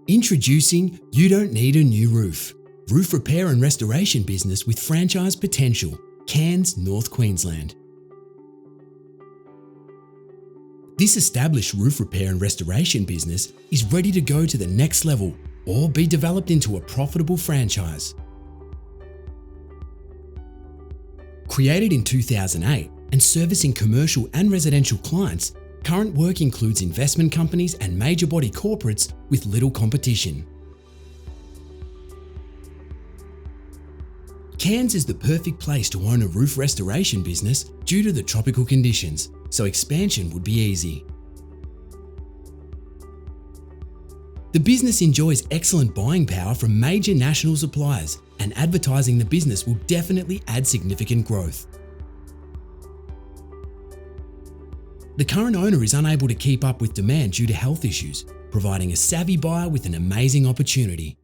Introducing You Don't Need a New Roof. Roof repair and restoration business with franchise potential. Cairns, North Queensland. This established roof repair and restoration business is ready to go to the next level or be developed into a profitable franchise. Created in 2008 and servicing commercial and residential clients, current work includes investment companies and major body corporates with little competition. Cairns is the perfect place to own a roof restoration business due to the tropical conditions, so expansion would be easy. The business enjoys excellent buying power from major national suppliers, and advertising the business will definitely add significant growth. The current owner is unable to keep up with demand due to health issues, providing a savvy buyer with an amazing opportunity.